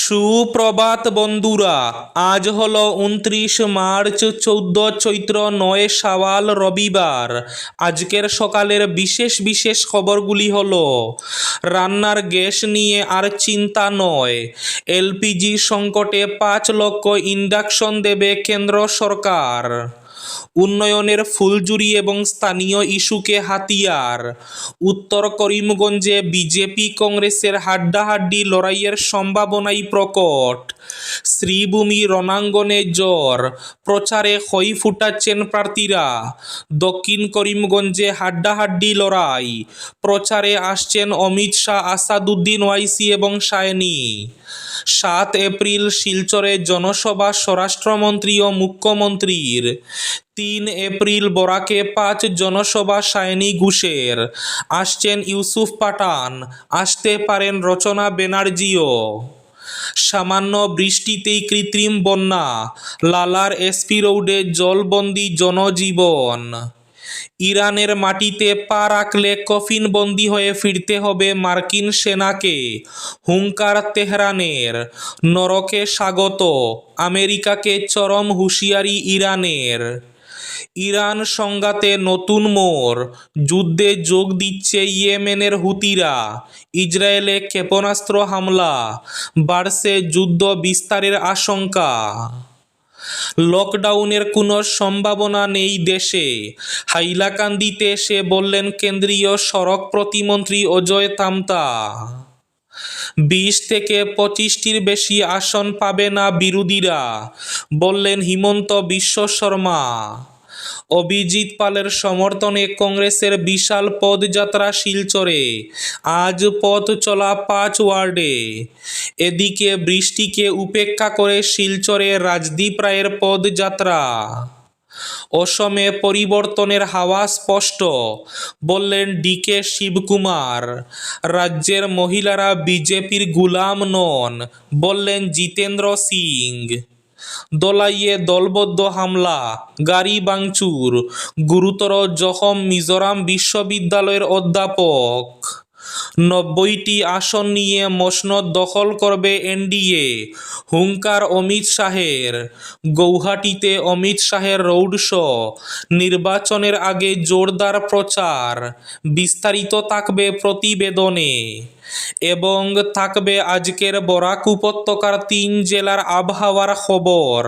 সুপ্রভাত বন্ধুরা, আজ হলো 29 মার্চ, 14 চৈত্র, 9 শাওয়াল, রবিবার। আজকের সকালের বিশেষ বিশেষ খবরগুলি হলো: রান্নার গ্যাস নিয়ে আর চিন্তা নয়, এলপিজি সংকটে 5 লক্ষ ইন্ডাকশন দেবে কেন্দ্র সরকার। উন্নয়নের ফুলঝুরি এবং স্থানীয় ইস্যুকে হাতিয়ার। উত্তর করিমগঞ্জে বিজেপি কংগ্রেসের হাড্ডাহাড্ডি লড়াইয়ের সম্ভাবনাই প্রকট। শ্রীভূমি রণাঙ্গনে জ্বর, প্রচারে খই ফুটাচ্ছেন প্রার্থীরা। দক্ষিণ করিমগঞ্জে হাড্ডাহাড্ডি লড়াই, প্রচারে আসছেন অমিত শাহ, আসাদুদ্দিন ওয়াইসি এবং সায়নী। 7 এপ্রিল শিলচরে জনসভা স্বরাষ্ট্রমন্ত্রী ও মুখ্যমন্ত্রীর। 3 এপ্রিল বরাকে 5 জনসভা সায়নী ঘোষের। আসছেন ইউসুফ পাঠান, আসতে পারেন রচনা ব্যানার্জিও। সামান্য বৃষ্টিতেই কৃত্রিম বন্যা, লালার এসপি রোডে জলবন্দি জনজীবন। ইরানের মাটিতে পা রাখলে কফিনবন্দি হয়ে ফিরতে হবে মার্কিন সেনাকে, হুঙ্কার তেহরানের। নরকে স্বাগত, আমেরিকাকে চরম হুঁশিয়ারি ইরানের। ইরান সংঘাতে নতুন মোড়, যুদ্ধে যোগ দিচ্ছে ইয়েমেনের হুতিরা। ইসরায়েলে ক্ষেপণাস্ত্র হামলা, বাড়ছে যুদ্ধ বিস্তারের আশঙ্কা। লকডাউনের কোনো সম্ভাবনা নেই দেশে, হাইলাকান্দিতে এসে বললেন কেন্দ্রীয় সড়ক প্রতিমন্ত্রী অজয় তামতা। 20 থেকে 25টির বেশি আসন পাবে না বিরোধীরা, বললেন হিমন্ত বিশ্ব শর্মা। অভিজিৎ পালের সমর্থনে কংগ্রেসের বিশাল পদযাত্রা শিলচরে, আজ পথ চলা 5 ওয়ার্ডে। এদিকে বৃষ্টিকে উপেক্ষা করে শিলচরে রাজদীপ রায়ের পদযাত্রা। অসমে পরিবর্তনের হাওয়া স্পষ্ট, বললেন ডিকে শিবকুমার। রাজ্যের মহিলারা বিজেপির গুলাম নন, বললেন জিতেন্দ্র সিং। দলাইয়ে দলবদ্ধ হামলা, গাড়ি ভাঙচুর, গুরুতর জখম মিজোরাম বিশ্ববিদ্যালয়ের অধ্যাপক। 90টি আসন নিয়ে মসনদ দখল করবে এনডিএ, হুঙ্কার অমিত শাহের। গৌহাটিতে অমিত শাহের রোড শো, নির্বাচনের আগে জোরদার প্রচার। বিস্তারিত থাকবে প্রতিবেদনে। এবং থাকবে আজকের বরাক উপত্যকার 3 জেলার আবহাওয়ার খবর।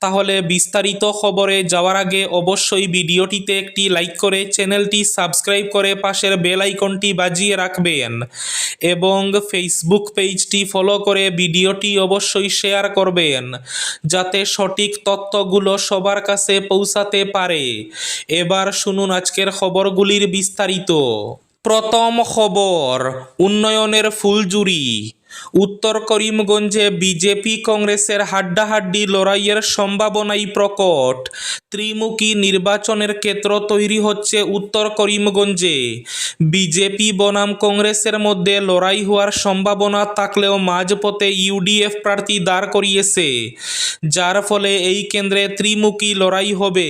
তাহলে বিস্তারিত খবরে যাওয়ার আগে অবশ্যই ভিডিওটিতে একটি লাইক করে চ্যানেলটি সাবস্ক্রাইব করে পাশের বেল আইকনটি বাজিয়ে রাখবেন এবং ফেসবুক পেজটি ফলো করে ভিডিওটি অবশ্যই শেয়ার করবেন, যাতে সঠিক তথ্যগুলো সবার কাছে পৌঁছাতে পারে। এবার শুনুন আজকের খবরগুলির বিস্তারিত। প্রথম খবর, উন্নয়নের ফুলঝুরি। উত্তর করিমগঞ্জে বিজেপি কংগ্রেসের হাড্ডাহাড্ডি লড়াইয়ের সম্ভাবনাই প্রকট। ত্রিমুখী নির্বাচনের ক্ষেত্র তৈরি হচ্ছে উত্তর করিমগঞ্জে। বিজেপি বনাম কংগ্রেসের মধ্যে লড়াই হওয়ার সম্ভাবনা থাকলেও মাঝপথে ইউডিএফ প্রার্থী দাঁড় করিয়েছে, যার ফলে এই কেন্দ্রে ত্রিমুখী লড়াই হবে।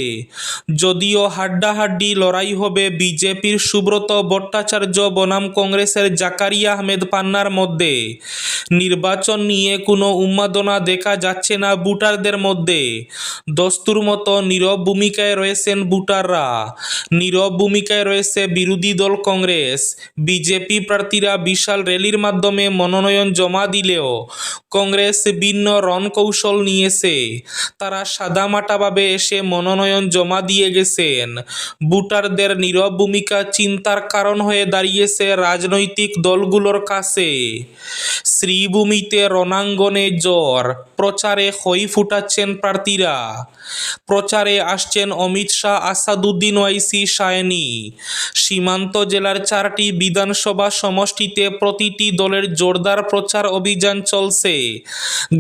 যদিও হাড্ডাহাড্ডি লড়াই হবে বিজেপির সুব্রত ভট্টাচার্য বনাম কংগ্রেসের জাকারিয়া আহমেদ পান্নার মধ্যে। নির্বাচন নিয়ে কোনো উন্মাদনা দেখা যাচ্ছে না ভোটারদের মধ্যে। দস্তুর মতো নীরব ভূমিকায় রয়েছেন ভোটাররা, নীরব ভূমিকায় রয়েছে বিরোধী দল কংগ্রেস। বিজেপি প্রার্থীরা বিশাল র্যালির মাধ্যমে মনোনয়ন জমা দিলেও কংগ্রেস ভিন্ন রণকৌশল নিয়েছে। তারা সাদামাটাভাবে এসে মনোনয়ন জমা দিয়ে গেছেন। ভোটারদের নীরব ভূমিকা চিন্তার কারণ হয়ে দাঁড়িয়েছে রাজনৈতিক দলগুলোর কাছে। শ্রীভূমিতে রণাঙ্গনে জ্বর, প্রচারে খই ফুটাচ্ছেন প্রার্থীরা। প্রচারে আসছেন অমিত শাহ, আসাদুদ্দিন ওয়াইসি, সায়নী। সীমান্ত জেলার 4টি বিধানসভা সমষ্টিতে প্রতিটি দলের জোরদার প্রচার অভিযান চলছে।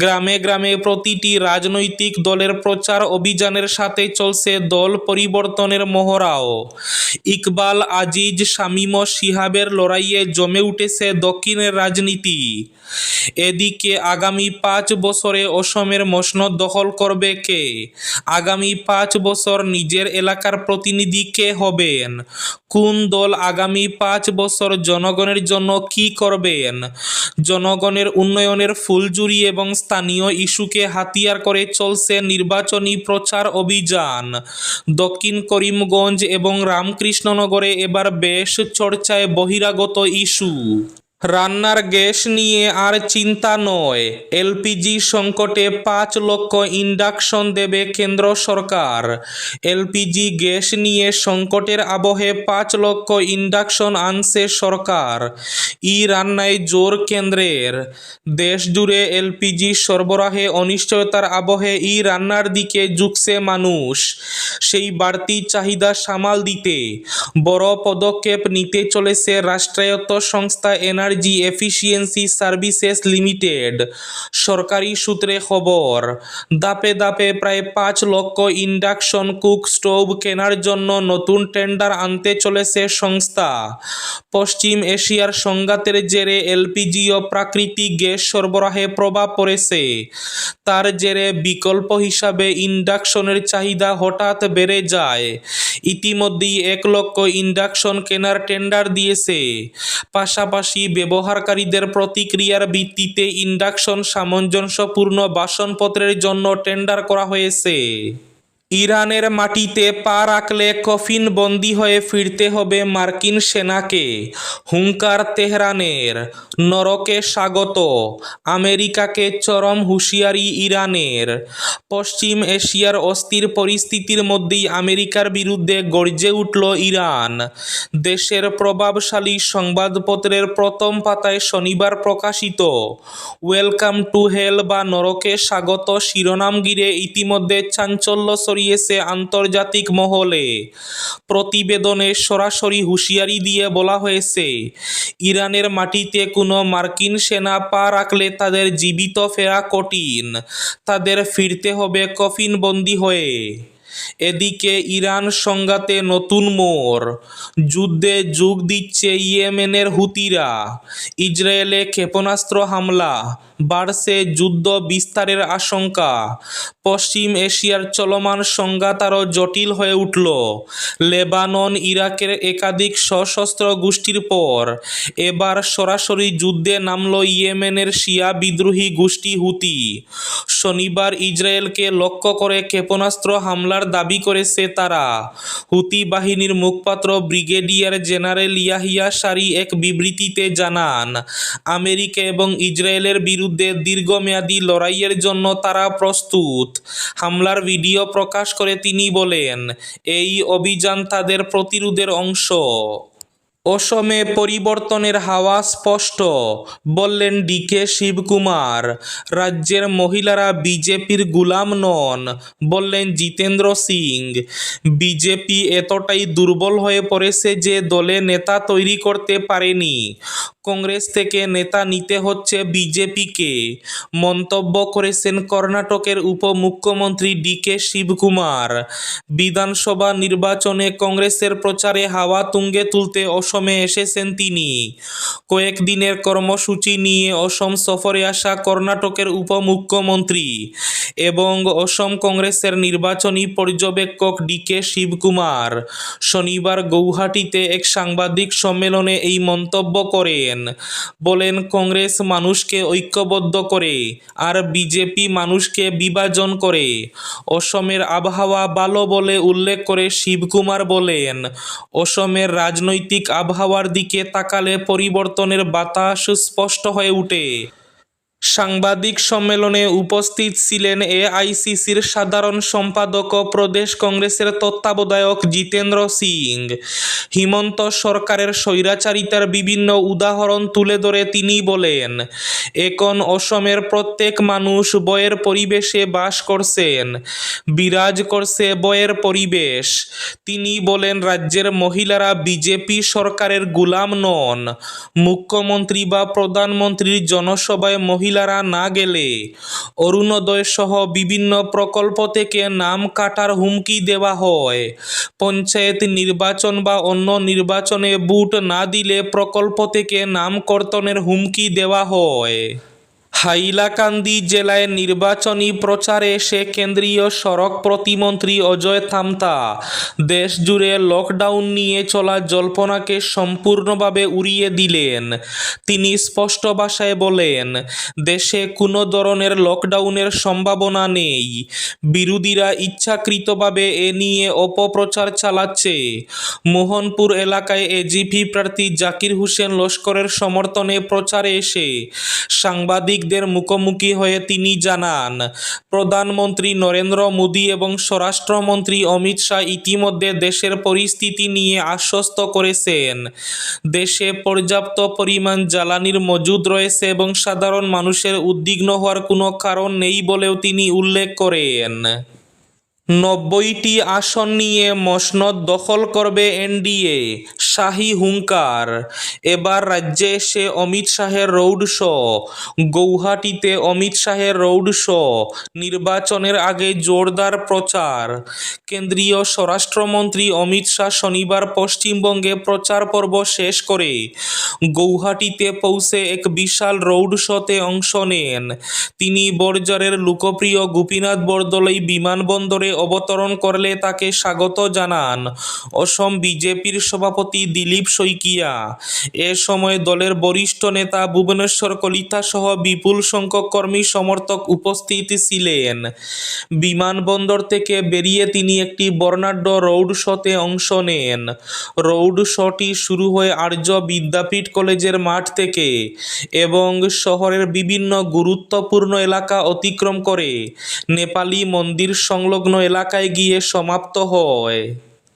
গ্রামে গ্রামে প্রতিটি রাজনৈতিক দলের প্রচার অভিযানের সাথে চলছে দল পরিবর্তনের মহড়াও। ইকবাল আজিজ, শামীম ও শিহাবের লড়াইয়ে জমে উঠেছে দক্ষিণের রাজনীতি। এদিকে আগামী 5 বছরে অসমের মসনদ দখল করবে কে? আগামী 5 বছর নিজের এলাকার প্রতিনিধি কে হবেন? কোন দল আগামী 5 বছর জনগণের জন্য কি করবেন? জনগণের উন্নয়নের ফুলঝুরি এবং স্থানীয় ইস্যুকে হাতিয়ার করে চলছে নির্বাচনী প্রচার অভিযান। দক্ষিণ করিমগঞ্জ এবং রামকৃষ্ণনগরে এবার বেশ চর্চায় বহিরাগত ইস্যু। রান্নার গ্যাস নিয়ে আর চিন্তা নয়, এলপিজি সংকটে 5 লক্ষ ইন্ডাকশন দেবে কেন্দ্র সরকার। এলপিজি গ্যাস নিয়ে সংকটের আবহে 5 লক্ষ ইন্ডাকশন আনছে সরকার। রান্নায় জোর কেন্দ্রের। দেশ জুড়ে এলপিজি সরবরাহে অনিশ্চয়তার আবহে রান্নার দিকে ঝুঁকছে মানুষ। সেই বাড়তি চাহিদা সামাল দিতে বড় পদক্ষেপ নিতে চলেছে রাষ্ট্রায়ত্ত সংস্থা এনার্জি এফিসিয়েন্সি সার্ভিসেস লিমিটেড। সরকারি সূত্রে খবর, ধাপে ধাপে প্রায় 5 লক্ষ ইন্ডাকশন কুক স্টোভ কেনার জন্য নতুন টেন্ডার আনতে চলেছে সংস্থা। পশ্চিম এশিয়ার সংঘাতের জেরে এলপিজি ও প্রাকৃতিক গ্যাস সরবরাহে প্রভাব পড়েছে। তার জেরে বিকল্প হিসাবে ইন্ডাকশনের চাহিদা হঠাৎ বেড়ে যায়। ইতিমধ্যেই 1 লক্ষ ইন্ডাকশন কেনার টেন্ডার দিয়েছে। পাশাপাশি ব্যবহারকারীদের প্রতিক্রিয়ার ভিত্তিতে ইন্ডাকশন সামঞ্জস্যপূর্ণ বাসনপত্রের জন্য টেন্ডার করা হয়েছে। ইরানের মাটিতে পা রাখলে কফিন বন্দী হয়ে ফিরতে হবে মার্কিন সেনাকে, হুঙ্কার তেহরানের। নরকে স্বাগত, আমেরিকাকে চরম হুঁশিয়ারি ইরানের। পশ্চিম এশিয়ার অস্থির পরিস্থিতির মধ্যেই আমেরিকার বিরুদ্ধে গর্জে উঠল ইরান। দেশের প্রভাবশালী সংবাদপত্রের প্রথম পাতায় শনিবার প্রকাশিত ওয়েলকাম টু হেল বা নরকে স্বাগত শিরোনাম ঘিরে ইতিমধ্যে চাঞ্চল্য ছড়িয়েছে আন্তর্জাতিক মহলে। প্রতিবেদনে সরাসরি হুঁশিয়ারি দিয়ে বলা হয়েছে, ইরানের মাটিতে কোনো মার্কিন সেনা পা রাখলে তাদের জীবিত ফেরা কঠিন, তাদের ফিরতে হবে কফিনবন্দি হয়ে। এদিকে ইরান সংঘাতে নতুন মোড়, যুদ্ধে যোগ দিচ্ছে ইয়েমেনের হুতিরা। ইসরায়েলে ক্ষেপণাস্ত্র হামলা, বাড়ছে যুদ্ধ বিস্তারের আশঙ্কা। পশ্চিম এশিয়ার চলমান সংঘাত আরও জটিল হয়ে উঠল। লেবানন ইরাকের একাধিক সশস্ত্র গোষ্ঠীর পর এবার সরাসরি যুদ্ধে নামল ইয়েমেনের শিয়া বিদ্রোহী গোষ্ঠী হুতি। শনিবার ইসরায়েলকে লক্ষ্য করে ক্ষেপণাস্ত্র হামলার দাবি করেছে তারা। হুতি বাহিনীর মুখপাত্র ব্রিগেডিয়ার জেনারেল ইয়াহিয়া সারি এক বিবৃতিতে জানান, আমেরিকা এবং ইসরায়েলের বিরুদ্ধে দীর্ঘমেয়াদী লড়াইয়ের জন্য তারা প্রস্তুত। হামলার ভিডিও প্রকাশ করে তিনি বলেন, এই অভিযান তাদের প্রতিরোধের অংশ। অসমে পরিবর্তনের হাওয়া স্পষ্ট, বললেন ডিকে শিবকুমার। রাজ্যের মহিলারা বিজেপির গুলাম নন, বললেন জিতেন্দ্র সিং। বিজেপি এতটাই দুর্বল হয়ে পড়েছে যে দলে নেতা তৈরি করতে পারেনি। কংগ্রেস থেকে নেতা নিতে হচ্ছে বিজেপিকে, মন্তব্য করেছেন কর্ণাটকের উপমুখ্যমন্ত্রী ডিকে শিবকুমার। বিধানসভা নির্বাচনে কংগ্রেসের প্রচারে হাওয়া তুঙ্গে তুলতে অসমে এসেছেন তিনি। কয়েকদিনের কর্মসূচি নিয়ে অসম সফরে আসা কর্ণাটকের উপমুখ্যমন্ত্রী এবং অসম কংগ্রেসের নির্বাচনী পর্যবেক্ষক ডিকে শিবকুমার শনিবার গৌহাটিতে এক সাংবাদিক সম্মেলনে এই মন্তব্য করেন। বলেন, কংগ্রেস মানুষকে ঐক্যবদ্ধ করে আর বিজেপি মানুষকে বিভাজন করে। অসমের আবহাওয়া ভালো বলে উল্লেখ করে শিবকুমার বলেন, অসমের রাজনৈতিক আবহাওয়ার দিকে তাকালে পরিবর্তনের বাতাস স্পষ্ট হয়ে ওঠে। সাংবাদিক সম্মেলনে উপস্থিত ছিলেন এআইসিসির সাধারণ সম্পাদক ও প্রদেশ কংগ্রেসের তত্ত্বাবধায়ক জিতেন্দ্র সিং। হিমন্ত সরকারের স্বৈরাচারিতার বিভিন্ন উদাহরণ তুলে ধরে তিনি বলেন, এখন অসমের প্রত্যেক মানুষ ভয়ের পরিবেশে বাস করছেন, বিরাজ করছে ভয়ের পরিবেশ। তিনি বলেন, রাজ্যের মহিলারা বিজেপি সরকারের গুলাম নন। মুখ্যমন্ত্রী বা প্রধানমন্ত্রীর জনসভায় মহিলারা না গেলে অরুণোদয় সহ বিভিন্ন প্রকল্প থেকে নাম কাটার হুমকি দেওয়া হয়। পঞ্চায়েত নির্বাচন বা অন্য নির্বাচনে ভোট না দিলে প্রকল্প থেকে নাম কর্তনের হুমকি দেওয়া হয়। হাইলাকান্দি জেলায় নির্বাচনী প্রচারে এসে কেন্দ্রীয় সড়ক প্রতিমন্ত্রী অজয় থামতা দেশ জুড়ে লকডাউন নিয়ে চলা জল্পনাকে সম্পূর্ণভাবে উড়িয়ে দিলেন। তিনি স্পষ্ট ভাষায় বলেন, দেশে কোনো ধরনের লকডাউনের সম্ভাবনা নেই। বিরোধীরা ইচ্ছাকৃতভাবে এ নিয়ে অপপ্রচার চালাচ্ছে। মোহনপুর এলাকায় এজিপি প্রার্থী জাকির হোসেন লস্করের সমর্থনে প্রচারে এসে সাংবাদিকদের মুখোমুখি হয়ে তিনি জানান, প্রধানমন্ত্রী নরেন্দ্র মোদী এবং স্বরাষ্ট্রমন্ত্রী অমিত শাহ ইতিমধ্যে দেশের পরিস্থিতি নিয়ে আশ্বস্ত করেছেন। দেশে পর্যাপ্ত পরিমাণ জ্বালানির মজুদ রয়েছে এবং সাধারণ মানুষের উদ্বিগ্ন হওয়ার কোনো কারণ নেই বলেও তিনি উল্লেখ করেন। 90টি আসন নিয়ে মসনদ দখল করবে এনডিএ, শাহী হুঙ্কার। এবার রাজ্যে এসে অমিত শাহের রোড শো। গৌহাটিতে অমিত শাহের রোড শো। নির্বাচনের আগে জোরদার প্রচার। কেন্দ্রীয় স্বরাষ্ট্রমন্ত্রী অমিত শাহ শনিবার পশ্চিমবঙ্গে প্রচার পর্ব শেষ করে গৌহাটিতে পৌঁছে এক বিশাল রোড শোতে অংশ নেন। তিনি বড়জোরের লোকপ্রিয় গোপীনাথ বরদলৈ বিমানবন্দরে অবতরণ করলে তাকে স্বাগত জানান অসম বিজেপির সভাপতি দিলীপ শইকিয়া। এ সময় দলের বরিষ্ঠ নেতা ভুবনেশ্বর কলিতা সহ বিপুল সংখ্যক কর্মী সমর্থক উপস্থিত ছিলেন। বিমানবন্দর থেকে বেরিয়ে তিনি একটি বর্ণাঢ্য রোড শোতে অংশ নেন। রোড শোটি শুরু হয় আর্য বিদ্যাপীঠ কলেজের মাঠ থেকে এবং শহরের বিভিন্ন গুরুত্বপূর্ণ এলাকা অতিক্রম করে নেপালি মন্দির সংলগ্ন এলাকায় গিয়ে সমাপ্ত হয়।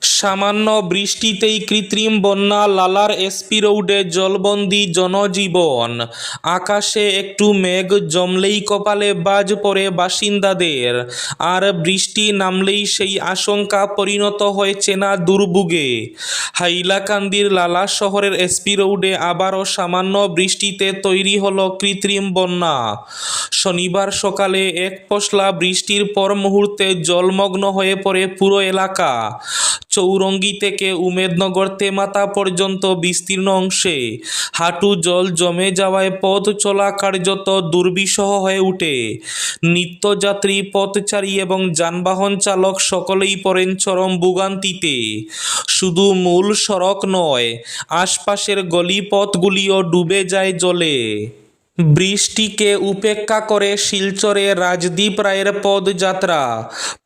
সামান্য বৃষ্টিতেই কৃত্রিম বন্যা, লালার এসপি রোডে জলবন্দি জনজীবন। আকাশে একটু মেঘ জমলেই কপালে বাজ পড়ে বাসিন্দাদের, আর বৃষ্টি নামলেই সেই আশঙ্কা পরিণত হয় চেনা দুর্ভোগে। হাইলাকান্দির লালা শহরের এসপি রোডে আবারও সামান্য বৃষ্টিতে তৈরি হলো কৃত্রিম বন্যা। শনিবার সকালে এক পশলা বৃষ্টির পর মুহূর্তে জলমগ্ন হয়ে পড়ে পুরো এলাকা। চৌরঙ্গি থেকে উমেদনগর তেমাতা পর্যন্ত বিস্তীর্ণ অংশে হাঁটু জল জমে যাওয়ায় পথ চলা কার্যত দুর্বিষহ হয়ে ওঠে। নিত্যযাত্রী, পথচারী এবং যানবাহন চালক সকলেই পড়েন চরম ভোগান্তিতে। শুধু মূল সড়ক নয়, আশপাশের গলিপথগুলিও ডুবে যায় জলে। বৃষ্টিকে উপেক্ষা করে শিলচরে রাজদীপ রায়ের পদযাত্রা।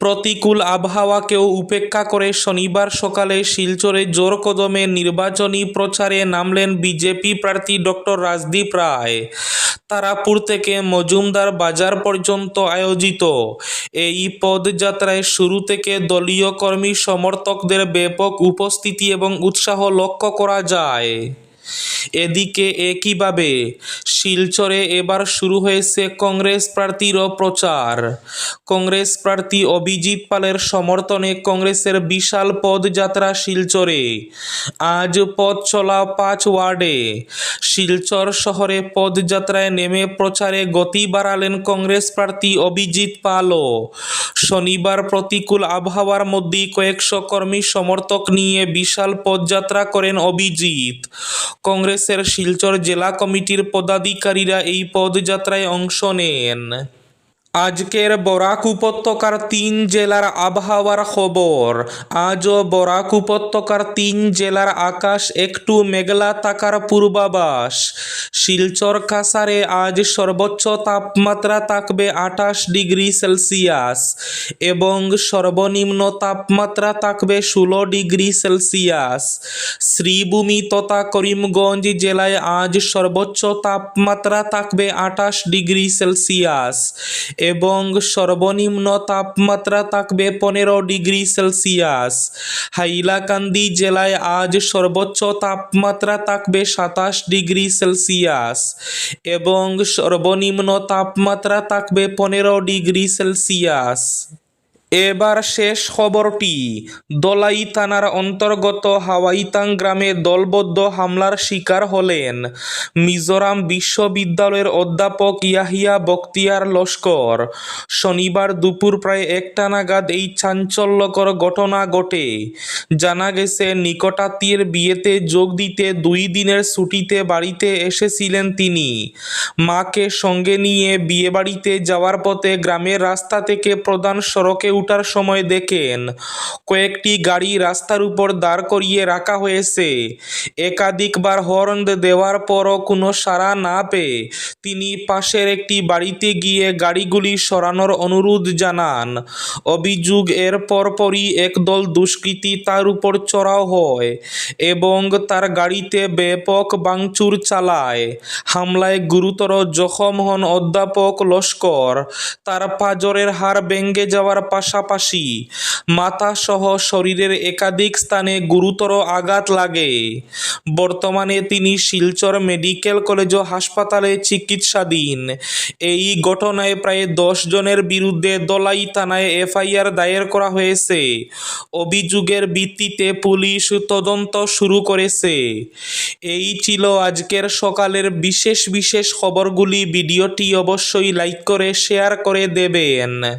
প্রতিকূল আবহাওয়াকেও উপেক্ষা করে শনিবার সকালে শিলচরে জোর কদমে নির্বাচনী প্রচারে নামলেন বিজেপি প্রার্থী ডক্টর রাজদীপ রায়। তারাপুর থেকে মজুমদার বাজার পর্যন্ত আয়োজিত এই পদযাত্রায় শুরু থেকে দলীয় কর্মী সমর্থকদের ব্যাপক উপস্থিতি এবং উৎসাহ লক্ষ্য করা যায়। এদিকে একইভাবে শিলচরে এবার শুরু হয়েছে কংগ্রেস প্রার্থীরও প্রচার। কংগ্রেস প্রার্থী অভিজিৎ পালের সমর্থনে কংগ্রেসের বিশাল পদযাত্রা শিলচরে। আজ পথ চলা 5 ওয়ার্ডে। শিলচর শহরে পদযাত্রায় নেমে প্রচারে গতি বাড়ালেন কংগ্রেস প্রার্থী অভিজিৎ পালও। শনিবার প্রতিকূল আবহাওয়ার মধ্যেই কয়েকশো কর্মী সমর্থক নিয়ে বিশাল পদযাত্রা করেন অভিজিৎ। কংগ্রেসের শিলচর জেলা কমিটির পদাধিকারীরা এই পদযাত্রায় অংশ নেন। আজকের বরাক উপত্যকার 3 জেলার আবহাওয়ার খবর। আজও বরাক উপত্যকার 3 জেলার আকাশ একটু মেঘলা থাকার পূর্বাভাস। শিলচর কাছাড়ে আজ সর্বোচ্চ তাপমাত্রা থাকবে 28 ডিগ্রি সেলসিয়াস এবং সর্বনিম্ন তাপমাত্রা থাকবে 16 ডিগ্রি সেলসিয়াস। শ্রীভূমি তথা করিমগঞ্জ জেলায় আজ সর্বোচ্চ তাপমাত্রা থাকবে 28 ডিগ্রি সেলসিয়াস এবং সর্বনিম্ন তাপমাত্রা থাকবে 15 ডিগ্রি সেলসিয়াস। হাইলাকান্দি জেলায় আজ সর্বোচ্চ তাপমাত্রা থাকবে 27 ডিগ্রি সেলসিয়াস এবং সর্বনিম্ন তাপমাত্রা থাকবে 15 ডিগ্রি সেলসিয়াস। এবার শেষ খবরটি। দলাই থানার অন্তর্গত হাওয়াইতাং গ্রামে দলবদ্ধ হামলার শিকার হলেন মিজোরাম বিশ্ববিদ্যালয়ের অধ্যাপক ইয়াহিয়া বখতিয়ার লস্কর। শনিবার দুপুর প্রায় 1টা নাগাদ এই চাঞ্চল্যকর ঘটনা ঘটে। জানা গেছে, নিকটাত্মীয়ের বিয়েতে যোগ দিতে 2 দিনের ছুটিতে বাড়িতে এসেছিলেন তিনি। মাকে সঙ্গে নিয়ে বিয়েবাড়িতে যাওয়ার পথে গ্রামের রাস্তা থেকে প্রধান সড়কে ওঠার সময় দেখেন কয়েকটি গাড়ি রাস্তার উপর দাঁড় করিয়ে রাখা হয়েছে। একাধিকবার হর্ন দেওয়ার পরও কোনো সাড়া না পেয়ে তিনি পাশের একটি বাড়িতে গিয়ে গাড়িগুলি সরানোর অনুরোধ জানান। অভিযোগ, এর পরপরই একদল দুষ্কৃতী তার উপর চড়াও হয় এবং তার গাড়িতে ব্যাপক ভাঙচুর চালায়। হামলায় গুরুতর জখম হন অধ্যাপক লস্কর। তার পাঁজরের হাড় ভেঙে যাওয়ার পাশাপাশি মাথাসহ শরীরের একাধিক স্থানে গুরুতর আঘাত লাগে। বর্তমানে তিনি শিলচর মেডিকেল কলেজ ও হাসপাতালে চিকিৎসাধীন। এই ঘটনায় প্রায় 10 জনের বিরুদ্ধে দলাই থানায় এফআইআর দায়ের করা হয়েছে। অভিযোগের ভিত্তিতে পুলিশ তদন্ত শুরু করেছে। এই ছিল আজকের সকালের বিশেষ খবরগুলি। ভিডিওটি অবশ্যই লাইক করে শেয়ার করে দেবেন।